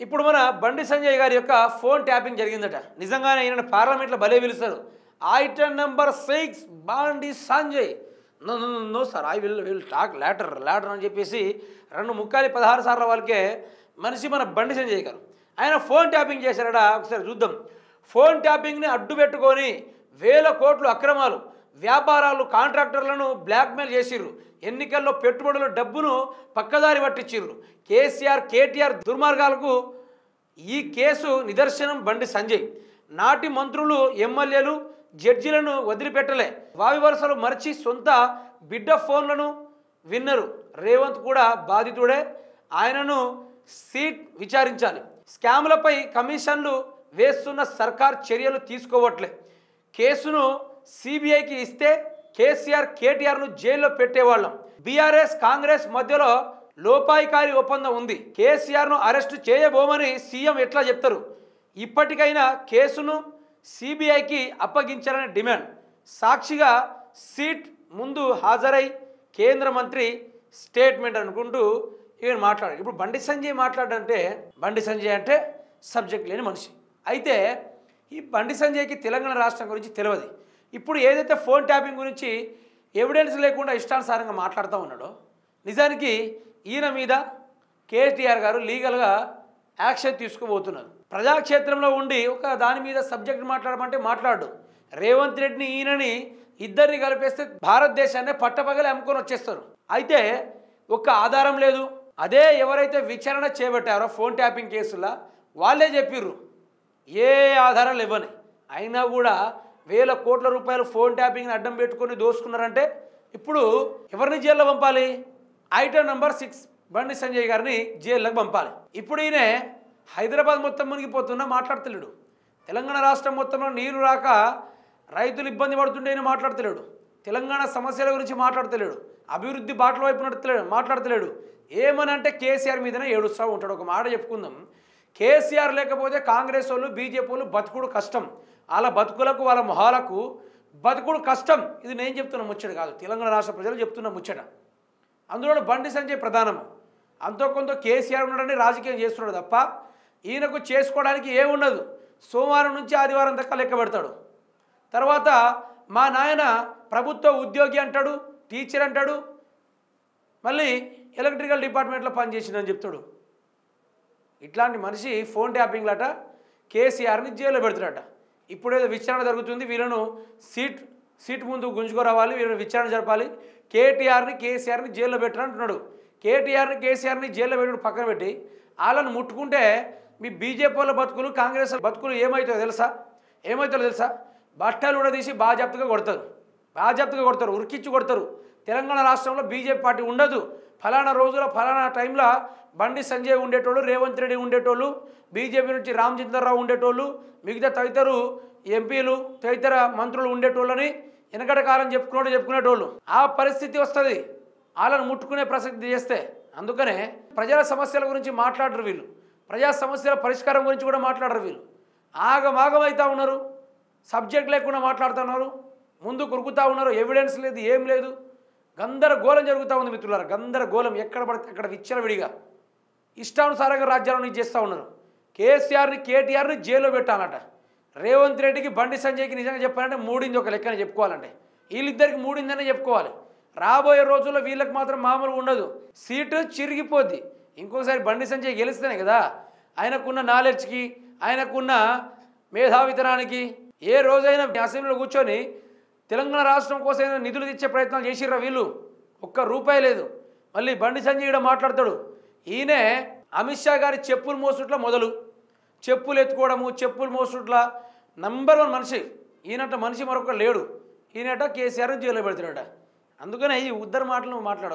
ఇప్పుడు మన బండి సంజయ్ గారి యొక్క ఫోన్ ట్యాపింగ్ జరిగిందట. నిజంగానే ఈయన పార్లమెంట్లో భలే పిలుస్తారు. Item number 6 Bandi Sanjay. No no no sir, I will talk later అని చెప్పేసి 2 సార్ల వాళ్ళకే మనిషి మన బండి సంజయ్ గారు ఆయన ఫోన్ ట్యాపింగ్ చేశారట. ఒకసారి చూద్దాం. ఫోన్ ట్యాపింగ్ని అడ్డు పెట్టుకొని వేల కోట్లు అక్రమాలు, వ్యాపారాలు, కాంట్రాక్టర్లను బ్లాక్మెయిల్ చేసిర్రు. ఎన్నికల్లో పెట్టుబడుల డబ్బును పక్కదారి పట్టించిర్రు. కేటీఆర్ దుర్మార్గాలకు ఈ కేసు నిదర్శనం. బండి సంజయ్ నాటి మంత్రులు, ఎమ్మెల్యేలు, జడ్జిలను వదిలిపెట్టలే. వావి వరుసలు మర్చి సొంత బిడ్డ ఫోన్లను విన్నరు. రేవంత్ కూడా బాధితుడే. ఆయనను సీట్ విచారించాలి. స్కాములపై కమిషన్లు వేస్తున్న సర్కార్ చర్యలు తీసుకోవట్లే. కేసును సిబిఐకి ఇస్తే కేటీఆర్ను జైల్లో పెట్టేవాళ్ళం. బీఆర్ఎస్ కాంగ్రెస్ మధ్యలో లోపాయికారి ఒప్పందం ఉంది. కేసీఆర్ను అరెస్టు చేయబోమని సీఎం ఎట్లా చెప్తారు? ఇప్పటికైనా కేసును సిబిఐకి అప్పగించాలని డిమాండ్. సాక్షిగా సీట్ ముందు హాజరై కేంద్ర మంత్రి స్టేట్మెంట్ అనుకుంటూ ఈయన మాట్లాడారు. ఇప్పుడు బండి సంజయ్ మాట్లాడంటే, బండి సంజయ్ అంటే సబ్జెక్ట్ లేని మనిషి. అయితే ఈ బండి సంజయ్కి తెలంగాణ రాష్ట్రం గురించి తెలియదు. ఇప్పుడు ఏదైతే ఫోన్ ట్యాపింగ్ గురించి ఎవిడెన్స్ లేకుండా ఇష్టానుసారంగా మాట్లాడుతూ ఉన్నాడో, నిజానికి ఈయన మీద కేటీఆర్ గారు లీగల్గా యాక్షన్ తీసుకోబోతున్నారు. ప్రజాక్షేత్రంలో ఉండి ఒక దాని మీద సబ్జెక్ట్ మాట్లాడమంటే మాట్లాడు. రేవంత్ రెడ్డిని ఈయనని ఇద్దరిని కలిపేస్తే భారతదేశాన్ని పట్టపగలే అమ్ముకొని వచ్చేస్తారు. అయితే ఒక్క ఆధారం లేదు. అదే ఎవరైతే విచారణ చేపట్టారో ఫోన్ ట్యాపింగ్ కేసులా వాళ్ళే చెప్పిర్రు ఏ ఆధారాలు ఇవ్వని. అయినా కూడా వేల కోట్ల రూపాయలు ఫోన్ ట్యాపింగ్ని అడ్డం పెట్టుకొని దోసుకున్నారంటే ఇప్పుడు ఎవరిని జైల్లో పంపాలి? ఐటమ్ నెంబర్ 6 బండి సంజయ్ గారిని జైల్లోకి పంపాలి. ఇప్పుడు ఈయన హైదరాబాద్ మొత్తం మునిగిపోతున్నా మాట్లాడతలేడు. తెలంగాణ రాష్ట్రం మొత్తంలో నీరు రాక రైతులు ఇబ్బంది పడుతుంటే మాట్లాడతలేడు. తెలంగాణ సమస్యల గురించి మాట్లాడతలేడు. అభివృద్ధి బాటల వైపు మాట్లాడతలేడు. ఏమని అంటే కేసీఆర్ మీదనే ఏడుస్తూ ఉంటాడు. ఒక మాట చెప్పుకుందాం. కేసీఆర్ లేకపోతే కాంగ్రెస్ వాళ్ళు, బీజేపీ వాళ్ళు బతుకుడు కష్టం. వాళ్ళ బతుకులకు, వాళ్ళ మొహాలకు బతుకుడు కష్టం. ఇది నేను చెప్తున్న ముచ్చట కాదు, తెలంగాణ రాష్ట్ర ప్రజలు చెప్తున్న ముచ్చట. అందులో బండి సంజయ్ ప్రధానము. అంతో కొంత కేసీఆర్ ఉన్నాడని రాజకీయం చేస్తున్నాడు తప్ప ఈయనకు చేసుకోవడానికి ఏముండదు. సోమవారం నుంచి ఆదివారం దాకా లెక్క పెడతాడు. తర్వాత మా నాయన ప్రభుత్వ ఉద్యోగి అంటాడు, టీచర్ అంటాడు, మళ్ళీ ఎలక్ట్రికల్ డిపార్ట్మెంట్లో పనిచేసిందని చెప్తాడు. ఇట్లాంటి మనిషి ఫోన్ ట్యాపింగ్లట కేసీఆర్ని జైల్లో పెడతాడట. ఇప్పుడేదో విచారణ జరుగుతుంది, వీళ్ళను సీట్ ముందు గుంజుకోరావాలి, వీళ్ళని విచారణ జరపాలి, కేసీఆర్ని జైల్లో పెట్టారంటున్నాడు. కేసీఆర్ని జైల్లో పెట్టడం పక్కన పెట్టి వాళ్ళని ముట్టుకుంటే మీ బీజేపీ వాళ్ళ బతుకులు, కాంగ్రెస్ బతుకులు ఏమవుతుందో తెలుసా? బట్టలు కూడా తీసి బాజాప్తుగా కొడతారు, ఉరికిచ్చి కొడతారు. తెలంగాణ రాష్ట్రంలో బీజేపీ పార్టీ ఉండదు. ఫలానా రోజులో ఫలానా టైంలో బండి సంజయ్ ఉండేటోళ్ళు, రేవంత్ రెడ్డి ఉండేటోళ్ళు, బీజేపీ నుంచి రామచంద్రరావు ఉండేటోళ్ళు, మిగతా తదితరు ఎంపీలు, తదితర మంత్రులు ఉండేటోళ్ళని వెనకట కాలం చెప్పుకునేటోళ్ళు. ఆ పరిస్థితి వస్తుంది వాళ్ళని ముట్టుకునే ప్రసక్తి చేస్తే. అందుకనే ప్రజల సమస్యల గురించి మాట్లాడరు వీళ్ళు, ప్రజా సమస్యల పరిష్కారం గురించి కూడా మాట్లాడరు వీళ్ళు. ఆగమాగమవుతూ ఉన్నారు, సబ్జెక్ట్ లేకుండా మాట్లాడుతున్నారు, ముందు కురుకుతూ ఉన్నారు, ఎవిడెన్స్ లేదు, ఏం లేదు. గందరగోళం జరుగుతూ ఉంది మిత్రులారా, గందరగోళం. ఎక్కడ పడితే అక్కడ విచ్చలవిడిగా ఇష్టానుసారంగా రాజ్యాలను చేస్తూ ఉన్నారు. కేటీఆర్ని జైల్లో పెట్టాలంట. రేవంత్ రెడ్డికి, బండి సంజయ్కి నిజంగా చెప్పాలంటే మూడింది ఒక లెక్కనే చెప్పుకోవాలంటే. వీళ్ళిద్దరికి మూడిందనే చెప్పుకోవాలి. రాబోయే రోజుల్లో వీళ్ళకి మాత్రం మామూలు ఉండదు, సీటు చిరిగిపోద్ది. ఇంకొకసారి బండి సంజయ్ గెలిస్తేనే కదా ఆయనకున్న నాలెడ్జ్కి, ఆయనకున్న మేధావితనానికి. ఏ రోజైనా అసెంబ్లీలో కూర్చొని తెలంగాణ రాష్ట్రం కోసం నిధులు తెచ్చే ప్రయత్నాలు చేసిర్రా వీళ్ళు? ఒక్క రూపాయి లేదు. మళ్ళీ బండి సంజయ్ కూడా మాట్లాడతాడు. ఈయనే అమిత్ షా గారి చెప్పులు మోసుట్ల మొదలు, చెప్పులు ఎత్తుకోవడము, చెప్పులు మోసుట్ల నంబర్ 1 మనిషి ఈయనట. మనిషి మరొక లేడు. ఈయనట కేసీఆర్ జైల్లో పెడతాడట. అందుకనే ఈ ఉద్దర మాటలు మాట్లాడొద్దు.